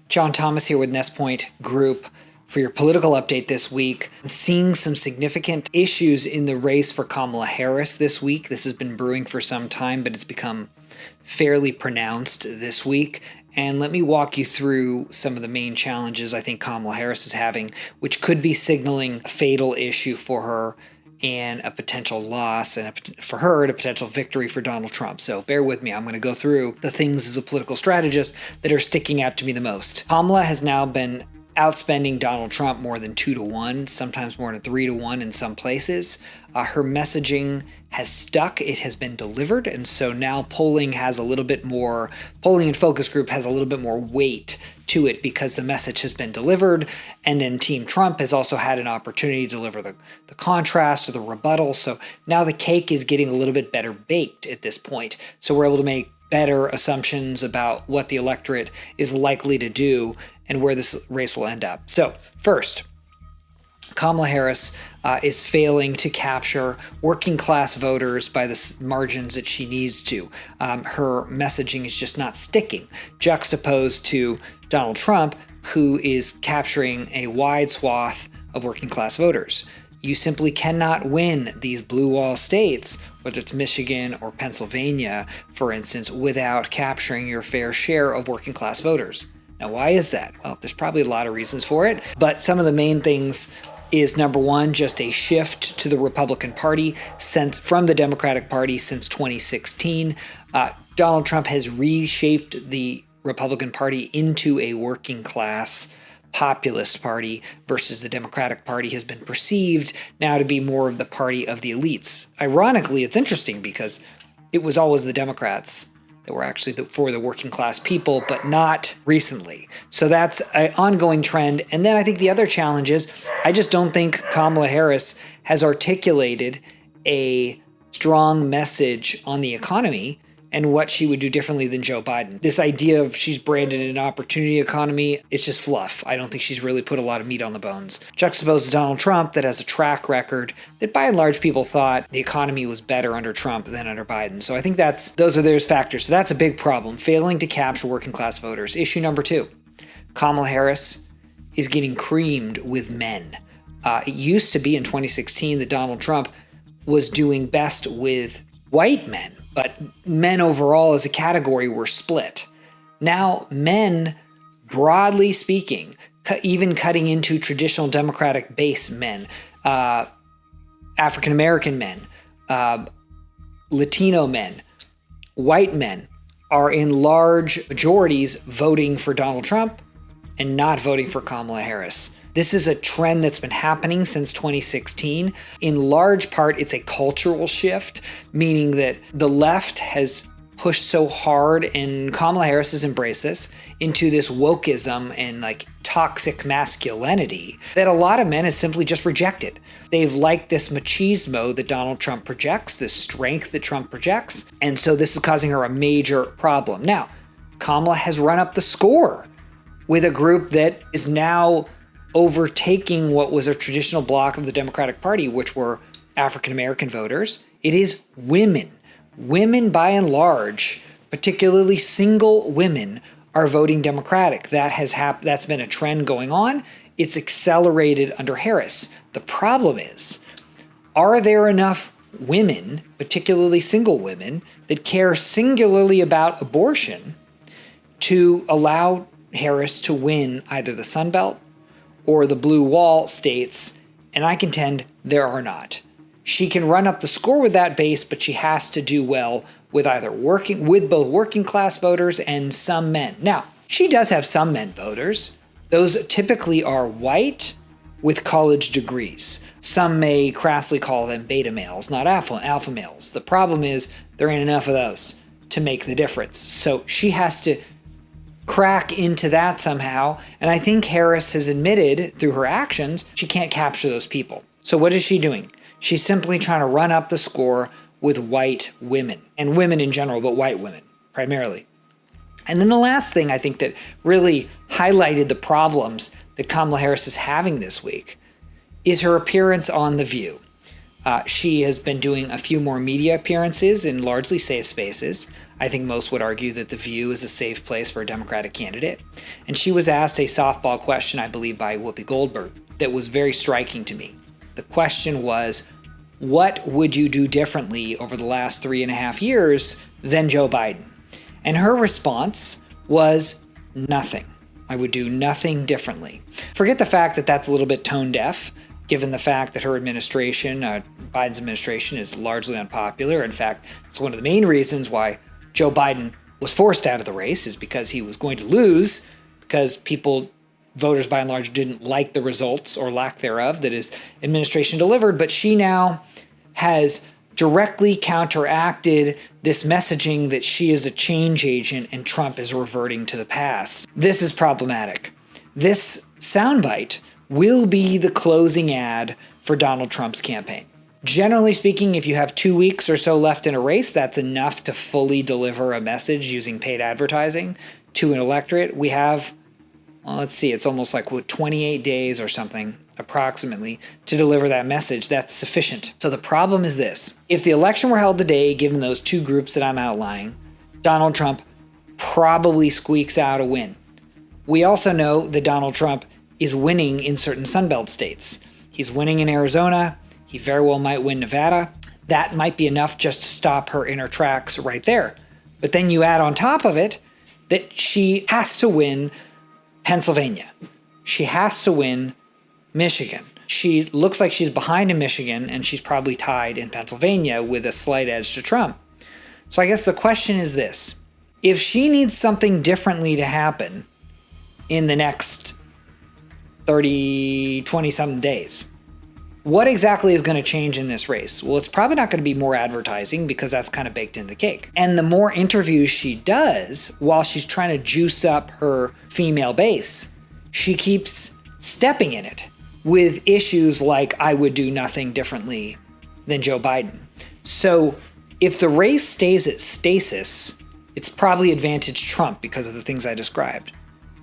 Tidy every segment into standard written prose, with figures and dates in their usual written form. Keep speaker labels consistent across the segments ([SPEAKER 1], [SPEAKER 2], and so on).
[SPEAKER 1] John Thomas here with Nestpoint Group for your political update this week. I'm seeing some significant issues in the race for Kamala Harris this week. This has been brewing for some time, but it's become fairly pronounced this week. And let me walk you through some of the main challenges I think Kamala Harris is having, which could be signaling a fatal issue for her and a potential loss, and for her, a potential victory for Donald Trump. So bear with me. I'm going to go through the things as a political strategist that are sticking out to me the most. Kamala has now been outspending Donald Trump more than 2-1, sometimes more than 3-1 in some places. Her messaging has stuck. It has been delivered. And so now polling and focus group has a little bit more weight to it because the message has been delivered. And then Team Trump has also had an opportunity to deliver the contrast or the rebuttal. So now the cake is getting a little bit better baked at this point. So we're able to make better assumptions about what the electorate is likely to do and where this race will end up. So first, Kamala Harris is failing to capture working class voters by the margins that she needs to. Her messaging is just not sticking, juxtaposed to Donald Trump, who is capturing a wide swath of working class voters. You simply cannot win these blue wall states, whether it's Michigan or Pennsylvania, for instance, without capturing your fair share of working class voters. Now, why is that? Well, there's probably a lot of reasons for it, but some of the main things is, number one, just a shift to the Republican Party from the Democratic Party since 2016. Donald Trump has reshaped the Republican Party into a working class populist party versus the Democratic Party has been perceived now to be more of the party of the elites. Ironically, it's interesting because it was always the Democrats that were actually for the working class people, but not recently. So that's an ongoing trend. And then I think the other challenge is I just don't think Kamala Harris has articulated a strong message on the economy and what she would do differently than Joe Biden. This idea of she's branded an opportunity economy, it's just fluff. I don't think she's really put a lot of meat on the bones. Juxtaposed to Donald Trump that has a track record that by and large people thought the economy was better under Trump than under Biden. So I think those are those factors. So that's a big problem, failing to capture working class voters. Issue number two, Kamala Harris is getting creamed with men. It used to be in 2016 that Donald Trump was doing best with white men, but men overall as a category were split. Now, men, broadly speaking, even cutting into traditional Democratic base men, African-American men, Latino men, white men are in large majorities voting for Donald Trump and not voting for Kamala Harris. This is a trend that's been happening since 2016. In large part, it's a cultural shift, meaning that the left has pushed so hard, and Kamala Harris has embraced this, into this wokeism and toxic masculinity that a lot of men have simply just rejected. They've liked this machismo that Donald Trump projects, this strength that Trump projects, and so this is causing her a major problem. Now, Kamala has run up the score with a group that is now overtaking what was a traditional bloc of the Democratic Party, which were African-American voters. It is women. Women, by and large, particularly single women, are voting Democratic. That's been a trend going on. It's accelerated under Harris. The problem is, are there enough women, particularly single women, that care singularly about abortion to allow Harris to win either the Sun Belt or the blue wall states? And I contend there are not. She can run up the score with that base, but she has to do well with both working class voters and some men. Now, she does have some men voters. Those typically are white with college degrees. Some may crassly call them beta males, not alpha males. The problem is there ain't enough of those to make the difference. So she has to crack into that somehow. And I think Harris has admitted through her actions, she can't capture those people. So what is she doing? She's simply trying to run up the score with white women, and women in general, but white women primarily. And then the last thing I think that really highlighted the problems that Kamala Harris is having this week is her appearance on The View. She has been doing a few more media appearances in largely safe spaces. I think most would argue that The View is a safe place for a Democratic candidate. And she was asked a softball question, I believe, by Whoopi Goldberg that was very striking to me. The question was, what would you do differently over the last 3.5 years than Joe Biden? And her response was nothing. I would do nothing differently. Forget the fact that that's a little bit tone deaf, given the fact that her administration, Biden's administration, is largely unpopular. In fact, it's one of the main reasons why Joe Biden was forced out of the race, is because he was going to lose, because voters by and large didn't like the results or lack thereof that his administration delivered. But she now has directly counteracted this messaging that she is a change agent and Trump is reverting to the past. This is problematic. This soundbite will be the closing ad for Donald Trump's campaign. Generally speaking, if you have 2 weeks or so left in a race, that's enough to fully deliver a message using paid advertising to an electorate. We have, well, let's see, it's almost like 28 days or something, approximately, to deliver that message. That's sufficient. So the problem is this. If the election were held today, given those two groups that I'm outlining, Donald Trump probably squeaks out a win. We also know that Donald Trump is winning in certain Sunbelt states. He's winning in Arizona. He very well might win Nevada. That might be enough just to stop her in her tracks right there. But then you add on top of it that she has to win Pennsylvania. She has to win Michigan. She looks like she's behind in Michigan, and she's probably tied in Pennsylvania with a slight edge to Trump. So I guess the question is this. If she needs something differently to happen in the next 20-something days, what exactly is going to change in this race? Well, it's probably not going to be more advertising, because that's kind of baked in the cake. And the more interviews she does while she's trying to juice up her female base, she keeps stepping in it with issues like, I would do nothing differently than Joe Biden. So if the race stays at stasis, it's probably advantage Trump because of the things I described.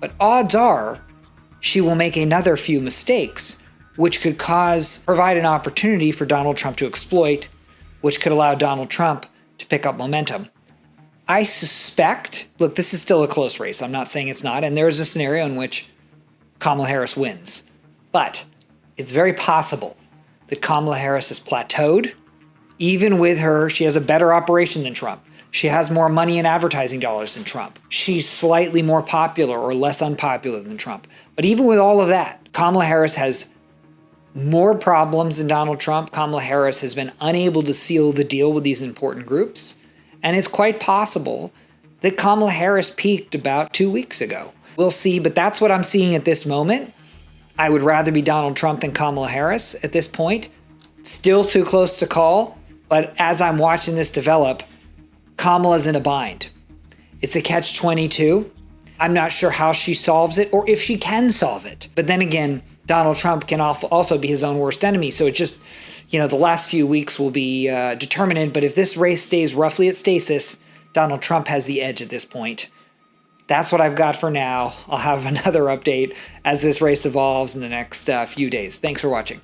[SPEAKER 1] But odds are she will make another few mistakes, which could provide an opportunity for Donald Trump to exploit, which could allow Donald Trump to pick up momentum. I suspect, look, this is still a close race. I'm not saying it's not. And there is a scenario in which Kamala Harris wins. But it's very possible that Kamala Harris has plateaued. Even with her, she has a better operation than Trump. She has more money in advertising dollars than Trump. She's slightly more popular or less unpopular than Trump. But even with all of that, Kamala Harris has more problems than Donald Trump. Kamala Harris has been unable to seal the deal with these important groups. And it's quite possible that Kamala Harris peaked about 2 weeks ago. We'll see, but that's what I'm seeing at this moment. I would rather be Donald Trump than Kamala Harris at this point. Still too close to call, but as I'm watching this develop, Kamala's in a bind. It's a catch-22. I'm not sure how she solves it or if she can solve it. But then again, Donald Trump can also be his own worst enemy. So it just, the last few weeks will be determinant. But if this race stays roughly at stasis, Donald Trump has the edge at this point. That's what I've got for now. I'll have another update as this race evolves in the next few days. Thanks for watching.